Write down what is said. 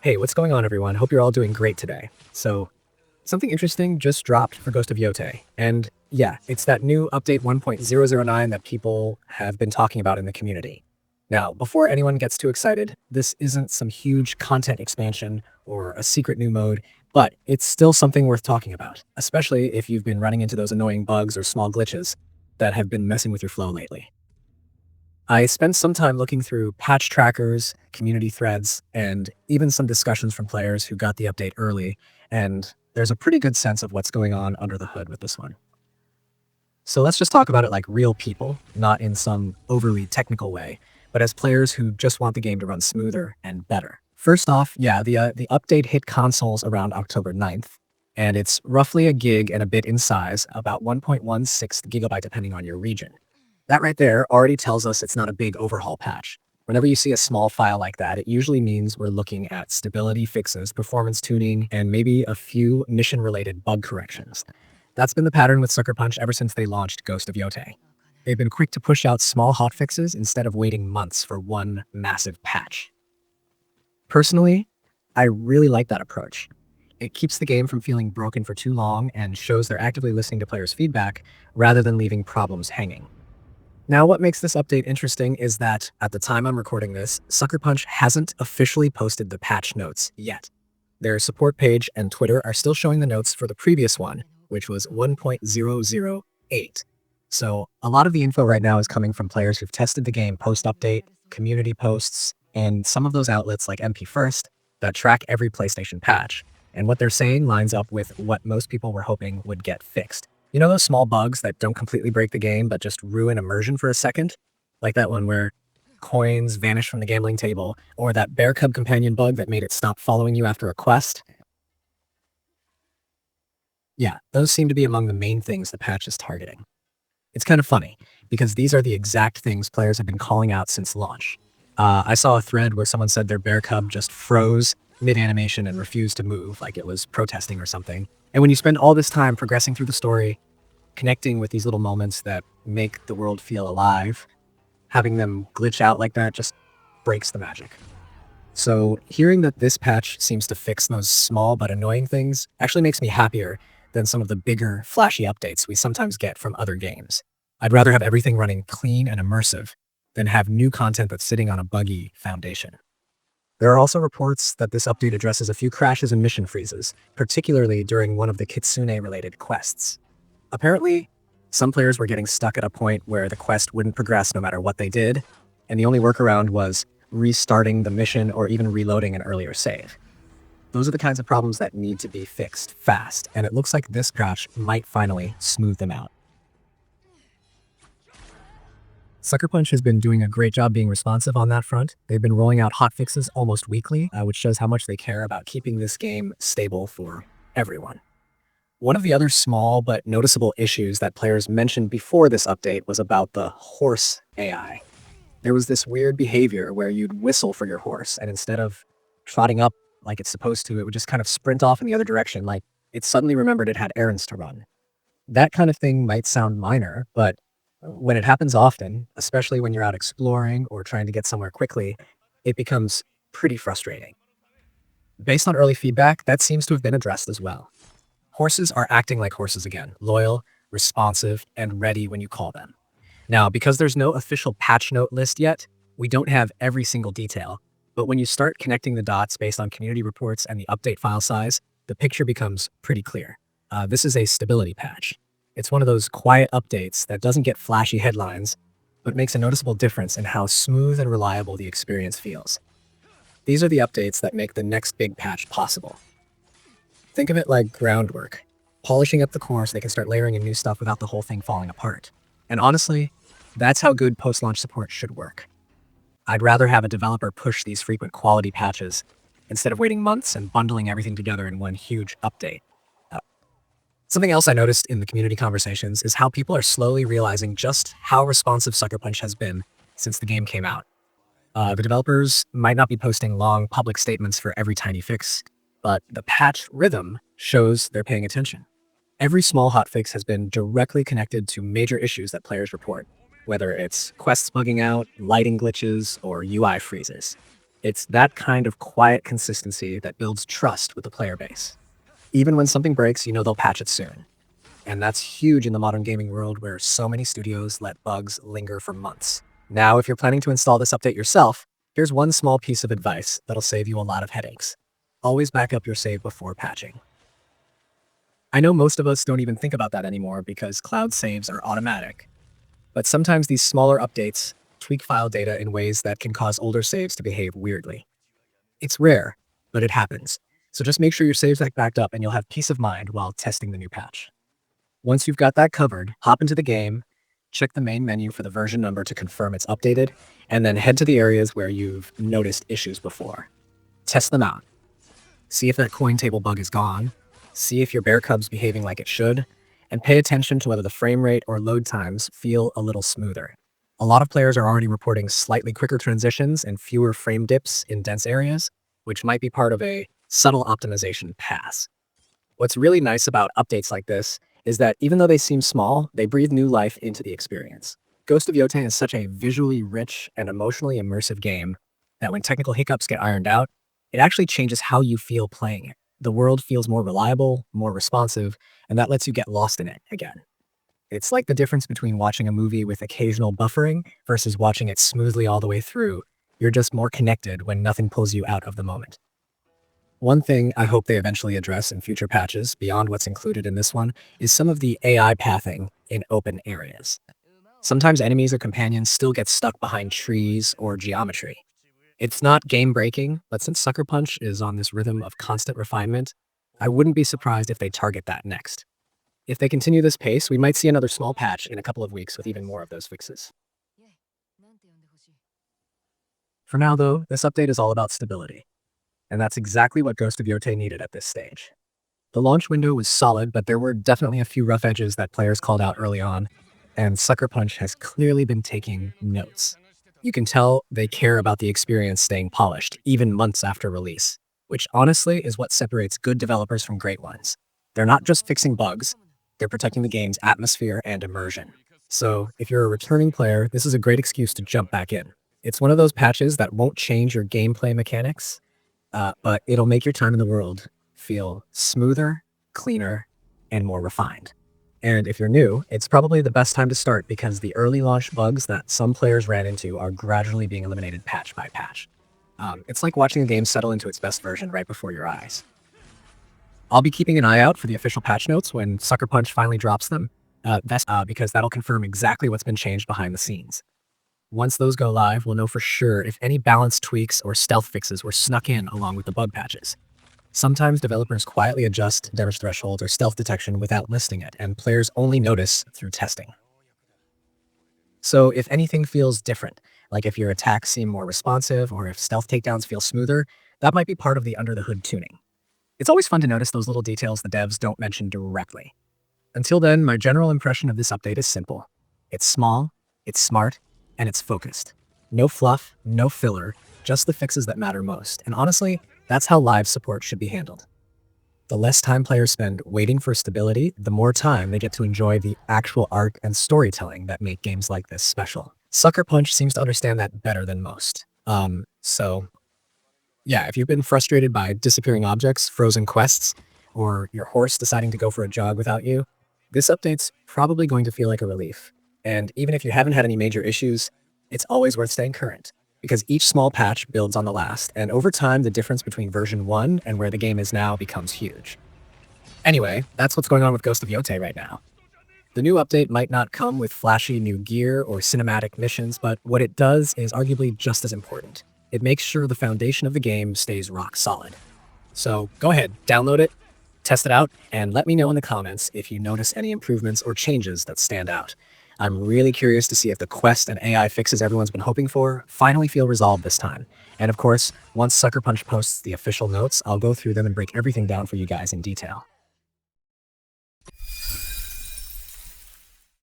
Hey, what's going on, everyone? Hope you're all doing great today. So, something interesting just dropped for Ghost of Yotei. And yeah, it's that new update 1.009 that people have been talking about in the community. Now, before anyone gets too excited, this isn't some huge content expansion or a secret new mode, but it's still something worth talking about, especially if you've been running into those annoying bugs or small glitches that have been messing with your flow lately. I spent some time looking through patch trackers, community threads, and even some discussions from players who got the update early, and there's a pretty good sense of what's going on under the hood with this one. So let's just talk about it like real people, not in some overly technical way, but as players who just want the game to run smoother and better. First off, yeah, the update hit consoles around October 9th, and it's roughly a gig and a bit in size, about 1.16 gigabyte depending on your region. That right there already tells us it's not a big overhaul patch. Whenever you see a small file like that, it usually means we're looking at stability fixes, performance tuning, and maybe a few mission-related bug corrections. That's been the pattern with Sucker Punch ever since they launched Ghost of Yotei. They've been quick to push out small hotfixes instead of waiting months for one massive patch. Personally, I really like that approach. It keeps the game from feeling broken for too long and shows they're actively listening to players' feedback rather than leaving problems hanging. Now, what makes this update interesting is that, at the time I'm recording this, Sucker Punch hasn't officially posted the patch notes yet. Their support page and Twitter are still showing the notes for the previous one, which was 1.008. So, a lot of the info right now is coming from players who've tested the game post-update, community posts, and some of those outlets like MP First that track every PlayStation patch. And what they're saying lines up with what most people were hoping would get fixed. You know those small bugs that don't completely break the game, but just ruin immersion for a second? Like that one where coins vanish from the gambling table, or that bear cub companion bug that made it stop following you after a quest? Yeah, those seem to be among the main things the patch is targeting. It's kind of funny, because these are the exact things players have been calling out since launch. I saw a thread where someone said their bear cub just froze mid-animation and refused to move, like it was protesting or something. And when you spend all this time progressing through the story, connecting with these little moments that make the world feel alive, having them glitch out like that just breaks the magic. So hearing that this patch seems to fix those small but annoying things actually makes me happier than some of the bigger, flashy updates we sometimes get from other games. I'd rather have everything running clean and immersive than have new content that's sitting on a buggy foundation. There are also reports that this update addresses a few crashes and mission freezes, particularly during one of the Kitsune-related quests. Apparently, some players were getting stuck at a point where the quest wouldn't progress no matter what they did, and the only workaround was restarting the mission or even reloading an earlier save. Those are the kinds of problems that need to be fixed fast, and it looks like this patch might finally smooth them out. Sucker Punch has been doing a great job being responsive on that front. They've been rolling out hotfixes almost weekly, which shows how much they care about keeping this game stable for everyone. One of the other small but noticeable issues that players mentioned before this update was about the horse AI. There was this weird behavior where you'd whistle for your horse, and instead of trotting up like it's supposed to, it would just kind of sprint off in the other direction, like it suddenly remembered it had errands to run. That kind of thing might sound minor, but when it happens often, especially when you're out exploring or trying to get somewhere quickly, it becomes pretty frustrating. Based on early feedback, that seems to have been addressed as well. Horses are acting like horses again, loyal, responsive, and ready when you call them. Now, because there's no official patch note list yet, we don't have every single detail, but when you start connecting the dots based on community reports and the update file size, the picture becomes pretty clear. This is a stability patch. It's one of those quiet updates that doesn't get flashy headlines, but makes a noticeable difference in how smooth and reliable the experience feels. These are the updates that make the next big patch possible. Think of it like groundwork, polishing up the core so they can start layering in new stuff without the whole thing falling apart. And honestly, that's how good post-launch support should work. I'd rather have a developer push these frequent quality patches instead of waiting months and bundling everything together in one huge update. Something else I noticed in the community conversations is how people are slowly realizing just how responsive Sucker Punch has been since the game came out. The developers might not be posting long public statements for every tiny fix, but the patch rhythm shows they're paying attention. Every small hotfix has been directly connected to major issues that players report, whether it's quests bugging out, lighting glitches, or UI freezes. It's that kind of quiet consistency that builds trust with the player base. Even when something breaks, you know they'll patch it soon. And that's huge in the modern gaming world where so many studios let bugs linger for months. Now, if you're planning to install this update yourself, here's one small piece of advice that'll save you a lot of headaches. Always back up your save before patching. I know most of us don't even think about that anymore because cloud saves are automatic, but sometimes these smaller updates tweak file data in ways that can cause older saves to behave weirdly. It's rare, but it happens. So just make sure your saves are backed up and you'll have peace of mind while testing the new patch. Once you've got that covered, hop into the game, check the main menu for the version number to confirm it's updated, and then head to the areas where you've noticed issues before. Test them out. See if that coin table bug is gone, see if your bear cub's behaving like it should, and pay attention to whether the frame rate or load times feel a little smoother. A lot of players are already reporting slightly quicker transitions and fewer frame dips in dense areas, which might be part of a subtle optimization pass. What's really nice about updates like this is that even though they seem small, they breathe new life into the experience. Ghost of Yotei is such a visually rich and emotionally immersive game that when technical hiccups get ironed out, it actually changes how you feel playing it. The world feels more reliable, more responsive, and that lets you get lost in it again. It's like the difference between watching a movie with occasional buffering versus watching it smoothly all the way through. You're just more connected when nothing pulls you out of the moment. One thing I hope they eventually address in future patches, beyond what's included in this one, is some of the AI pathing in open areas. Sometimes enemies or companions still get stuck behind trees or geometry. It's not game breaking, but since Sucker Punch is on this rhythm of constant refinement, I wouldn't be surprised if they target that next. If they continue this pace, we might see another small patch in a couple of weeks with even more of those fixes. For now, though, this update is all about stability. And that's exactly what Ghost of Yotei needed at this stage. The launch window was solid, but there were definitely a few rough edges that players called out early on, and Sucker Punch has clearly been taking notes. You can tell they care about the experience staying polished, even months after release, which honestly is what separates good developers from great ones. They're not just fixing bugs, they're protecting the game's atmosphere and immersion. So, if you're a returning player, this is a great excuse to jump back in. It's one of those patches that won't change your gameplay mechanics, but it'll make your time in the world feel smoother, cleaner, and more refined. And if you're new, it's probably the best time to start because the early launch bugs that some players ran into are gradually being eliminated patch by patch. It's like watching a game settle into its best version right before your eyes. I'll be keeping an eye out for the official patch notes when Sucker Punch finally drops them, because that'll confirm exactly what's been changed behind the scenes. Once those go live, we'll know for sure if any balance tweaks or stealth fixes were snuck in along with the bug patches. Sometimes developers quietly adjust damage thresholds or stealth detection without listing it, and players only notice through testing. So if anything feels different, like if your attacks seem more responsive or if stealth takedowns feel smoother, that might be part of the under-the-hood tuning. It's always fun to notice those little details the devs don't mention directly. Until then, my general impression of this update is simple. It's small, it's smart, and it's focused. No fluff, no filler, just the fixes that matter most. And honestly, that's how live support should be handled. The less time players spend waiting for stability, the more time they get to enjoy the actual arc and storytelling that make games like this special. Sucker Punch seems to understand that better than most. Yeah, if you've been frustrated by disappearing objects, frozen quests, or your horse deciding to go for a jog without you, this update's probably going to feel like a relief. And even if you haven't had any major issues, it's always worth staying current, because each small patch builds on the last, and over time, the difference between version 1 and where the game is now becomes huge. Anyway, that's what's going on with Ghost of Yotei right now. The new update might not come with flashy new gear or cinematic missions, but what it does is arguably just as important. It makes sure the foundation of the game stays rock solid. So go ahead, download it, test it out, and let me know in the comments if you notice any improvements or changes that stand out. I'm really curious to see if the quest and AI fixes everyone's been hoping for finally feel resolved this time. And of course, once Sucker Punch posts the official notes, I'll go through them and break everything down for you guys in detail.